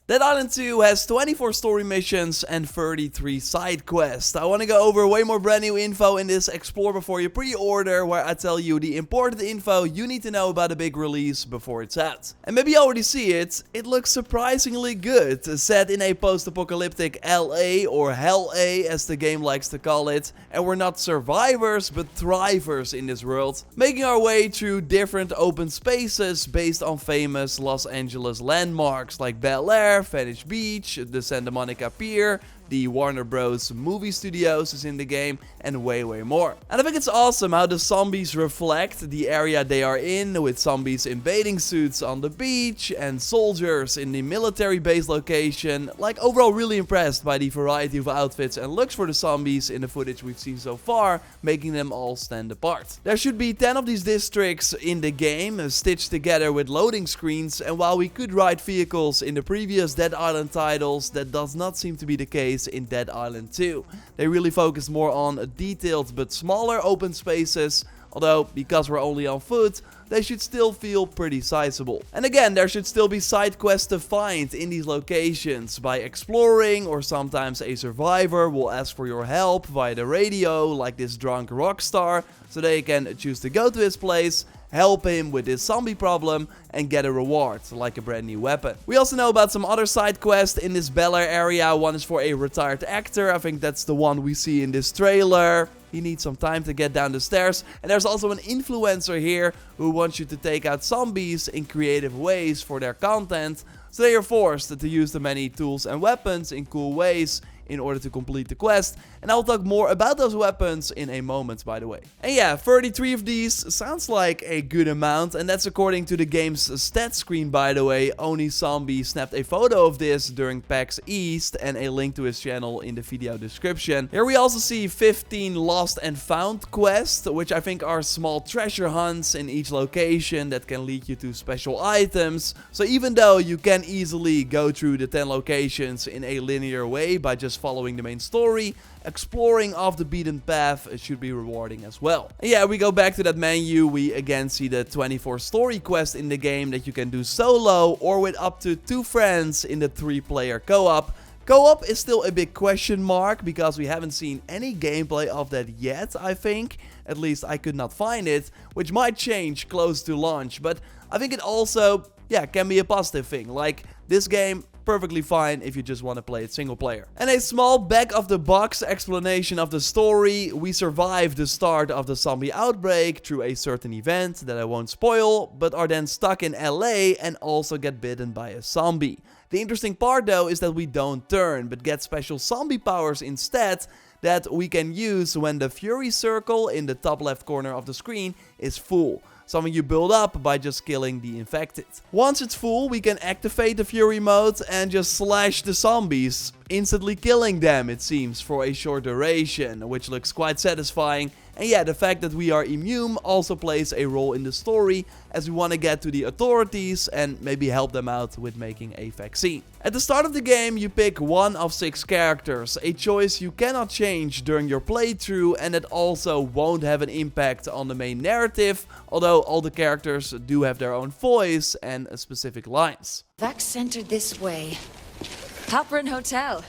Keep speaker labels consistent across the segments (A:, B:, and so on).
A: Dead Island 2 has 24 story missions and 33 side quests. I want to go over way more brand new info in this Explore Before You pre-order, where I tell you the important info you need to know about a big release before it's out. And maybe you already see it, it looks surprisingly good, set in a post-apocalyptic LA, or Hell A as the game likes to call it, and we're not survivors but thrivers in this world, making our way through different open spaces based on famous Los Angeles landmarks like Bel Air, Venice Beach, the Santa Monica Pier, the Warner Bros. Movie studios is in the game, and way more. And I think it's awesome how the zombies reflect the area they are in, with zombies in bathing suits on the beach and soldiers in the military base location. Like, overall really impressed by the variety of outfits and looks for the zombies in the footage we've seen so far, making them all stand apart. There should be 10 of these districts in the game, stitched together with loading screens, and while we could ride vehicles in the previous Dead Island titles, that does not seem to be the case in Dead Island 2. They really focus more on detailed but smaller open spaces, although because we're only on foot, they should still feel pretty sizable. And again, there should still be side quests to find in these locations by exploring, or sometimes a survivor will ask for your help via the radio, like this drunk rock star, so they can choose to go to his place, help him with his zombie problem, and get a reward, like a brand new weapon. We also know about some other side quests in this Bel Air area. One is for a retired actor, I think that's the one we see in this trailer. He needs some time to get down the stairs. And there's also an influencer here who wants you to take out zombies in creative ways for their content, so they are forced to use the many tools and weapons in cool ways in order to complete the quest, and I'll talk more about those weapons in a moment, by the way. And yeah, 33 of these sounds like a good amount, and that's according to the game's stats screen, by the way. Oni Zombie snapped a photo of this during PAX East, and a link to his channel in the video description. Here we also see 15 lost and found quests, which I think are small treasure hunts in each location that can lead you to special items. So even though you can easily go through the 10 locations in a linear way by just following the main story, exploring off the beaten path should be rewarding as well. And yeah, we go back to that menu, we again see the 24 story quest in the game that you can do solo or with up to 2 friends in the 3-player co-op. Co-op is still a big question mark because we haven't seen any gameplay of that yet, I think. At least I could not find it, which might change close to launch, but I think it also, yeah, can be a positive thing. Like, this game perfectly fine if you just want to play it single player. And a small back of the box explanation of the story. We survived the start of the zombie outbreak through a certain event that I won't spoil, but are then stuck in LA and also get bitten by a zombie. The interesting part though is that we don't turn, but get special zombie powers instead that we can use when the Fury circle in the top left corner of the screen is full. Something you build up by just killing the infected. Once it's full, we can activate the Fury mode and just slash the zombies, instantly killing them, it seems, for a short duration, which looks quite satisfying. And yeah, the fact that we are immune also plays a role in the story, as we want to get to the authorities and maybe help them out with making a vaccine. At the start of the game, you pick one of 6 characters, a choice you cannot change during your playthrough, and it also won't have an impact on the main narrative, although all the characters do have their own voice and specific lines.
B: Vac Center this way. Halpern Hotel.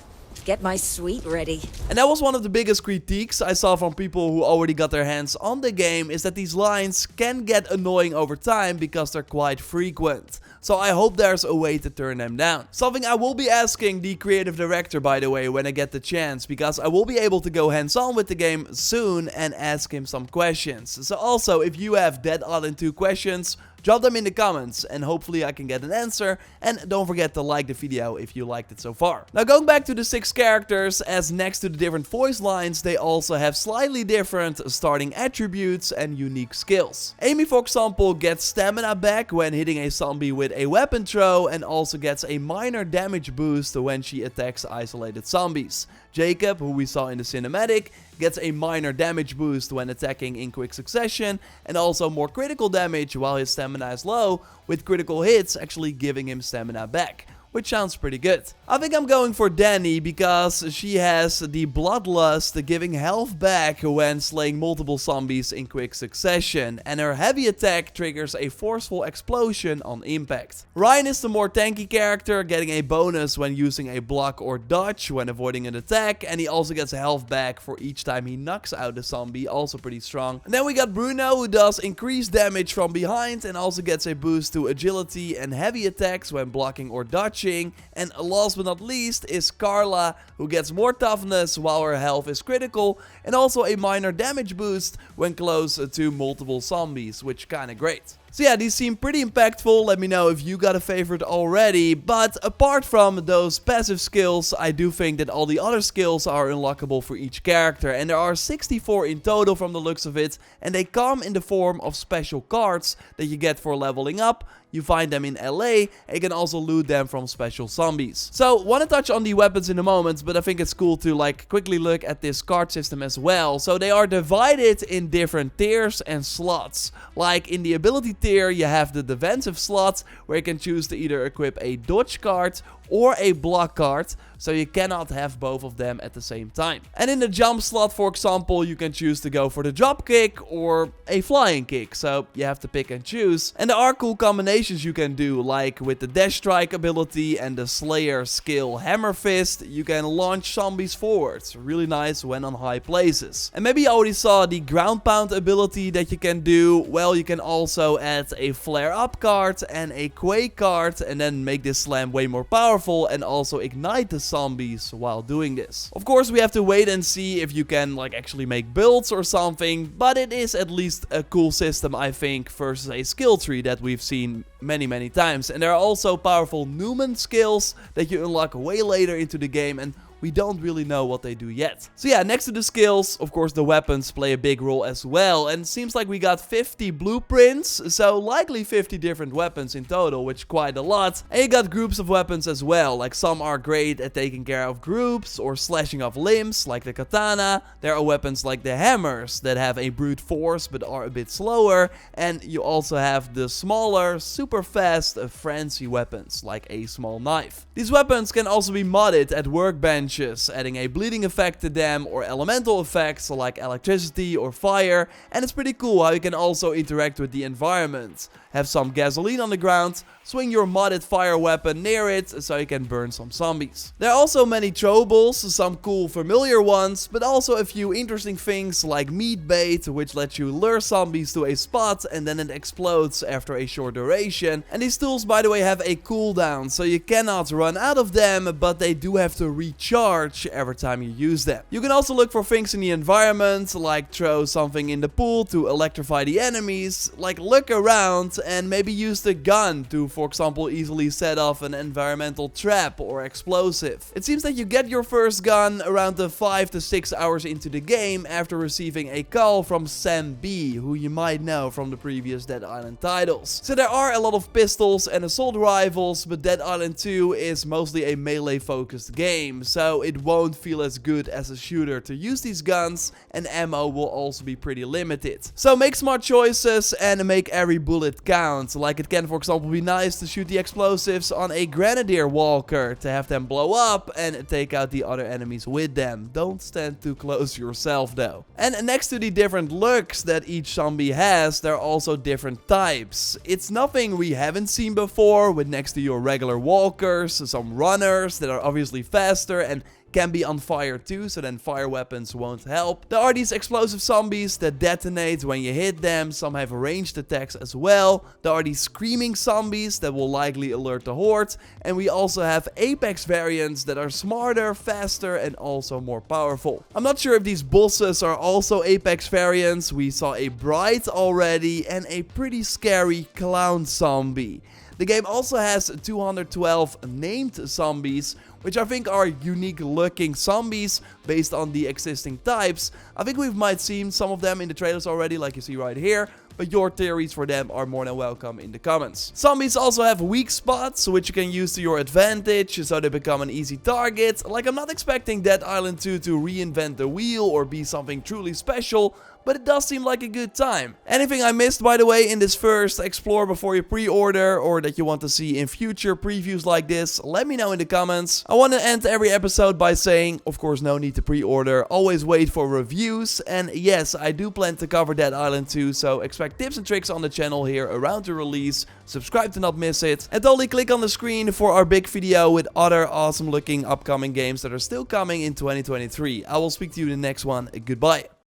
B: Get my suite ready.
A: And that was one of the biggest critiques I saw from people who already got their hands on the game, is that these lines can get annoying over time because they're quite frequent. So I hope there's a way to turn them down. Something I will be asking the creative director, by the way, when I get the chance, because I will be able to go hands-on with the game soon and ask him some questions. So also, if you have Dead Island 2 questions, drop them in the comments and hopefully I can get an answer. And don't forget to like the video if you liked it so far. Now going back to the 6 characters, as next to the different voice lines, they also have slightly different starting attributes and unique skills. Amy, for example, gets stamina back when hitting a zombie with a weapon throw, and also gets a minor damage boost when she attacks isolated zombies. Jacob, who we saw in the cinematic, gets a minor damage boost when attacking in quick succession, and also more critical damage while his stamina is low, with critical hits actually giving him stamina back. which sounds pretty good. I think I'm going for Danny because she has the bloodlust, giving health back when slaying multiple zombies in quick succession, and her heavy attack triggers a forceful explosion on impact. Ryan is the more tanky character, getting a bonus when using a block or dodge when avoiding an attack, and he also gets health back for each time he knocks out a zombie, also pretty strong. And then we got Bruno, who does increased damage from behind and also gets a boost to agility and heavy attacks when blocking or dodging. And last but not least is Carla, who gets more toughness while her health is critical, and also a minor damage boost when close to multiple zombies, which kinda great. So yeah, these seem pretty impactful. Let me know if you got a favorite already. But apart from those passive skills, I do think that all the other skills are unlockable for each character. And there are 64 in total from the looks of it. And they come in the form of special cards that you get for leveling up. You find them in LA, and you can also loot them from special zombies. So, want to touch on the weapons in a moment, but I think it's cool to quickly look at this card system as well. So they are divided in different tiers and slots. Like in the ability tier, you have the defensive slot, where you can choose to either equip a dodge card or a block card, so you cannot have both of them at the same time. And in the jump slot, for example, you can choose to go for the drop kick or a flying kick, so you have to pick and choose. And there are cool combinations you can do, like with the dash strike ability and the slayer skill hammer fist, you can launch zombies forwards, really nice when on high places. And maybe you already saw the ground pound ability that you can do. Well, you can also add a flare up card and a quake card, and then make this slam way more powerful and also ignite the zombies while doing this. Of course, we have to wait and see if you can actually make builds or something, but it is at least a cool system, I think, versus a skill tree that we've seen many times. And there are also powerful Newman skills that you unlock way later into the game, and we don't really know what they do yet. So yeah, next to the skills, of course, the weapons play a big role as well. And it seems like we got 50 blueprints, so likely 50 different weapons in total, which is quite a lot. And you got groups of weapons as well, like some are great at taking care of groups or slashing off limbs, like the katana. There are weapons like the hammers that have a brute force but are a bit slower. And you also have the smaller, super fast, frenzy weapons, like a small knife. These weapons can also be modded at workbench, adding a bleeding effect to them or elemental effects like electricity or fire, and it's pretty cool how you can also interact with the environment. Have some gasoline on the ground, swing your modded fire weapon near it so you can burn some zombies. There are also many throwables, some cool familiar ones, but also a few interesting things like meat bait, which lets you lure zombies to a spot and then it explodes after a short duration. And these tools, by the way, have a cooldown, so you cannot run out of them, but they do have to recharge every time you use them. You can also look for things in the environment, like throw something in the pool to electrify the enemies, like look around and maybe use the gun to, for example, easily set off an environmental trap or explosive. It seems that you get your first gun around the 5 to 6 hours into the game after receiving a call from Sam B, who you might know from the previous Dead Island titles. So there are a lot of pistols and assault rifles, but Dead Island 2 is mostly a melee focused game, so it won't feel as good as a shooter to use these guns, and ammo will also be pretty limited. So make smart choices and make every bullet count. Like it can, for example, be nice to shoot the explosives on a grenadier walker to have them blow up and take out the other enemies with them. Don't stand too close yourself though. And next to the different looks that each zombie has, there are also different types. It's nothing we haven't seen before, with next to your regular walkers, some runners that are obviously faster and can be on fire too, so then fire weapons won't help. There are these explosive zombies that detonate when you hit them. Some have ranged attacks as well. There are these screaming zombies that will likely alert the horde. And we also have apex variants that are smarter, faster, and also more powerful. I'm not sure if these bosses are also apex variants. We saw a bride already and a pretty scary clown zombie. The game also has 212 named zombies, which I think are unique looking zombies based on the existing types. I think we might seen some of them in the trailers already, like you see right here, but your theories for them are more than welcome in the comments. Zombies also have weak spots, which you can use to your advantage, so they become an easy target. Like, I'm not expecting Dead Island 2 to reinvent the wheel or be something truly special, but it does seem like a good time. Anything I missed, by the way, in this first explore before you pre-order, or that you want to see in future previews like this, let me know in the comments. I want to end every episode by saying, of course, no need to pre-order, always wait for reviews, and yes, I do plan to cover Dead Island 2, so expect tips and tricks on the channel here around the release. Subscribe to not miss it, and totally click on the screen for our big video with other awesome looking upcoming games that are still coming in 2023. I will speak to you in the next one. Goodbye.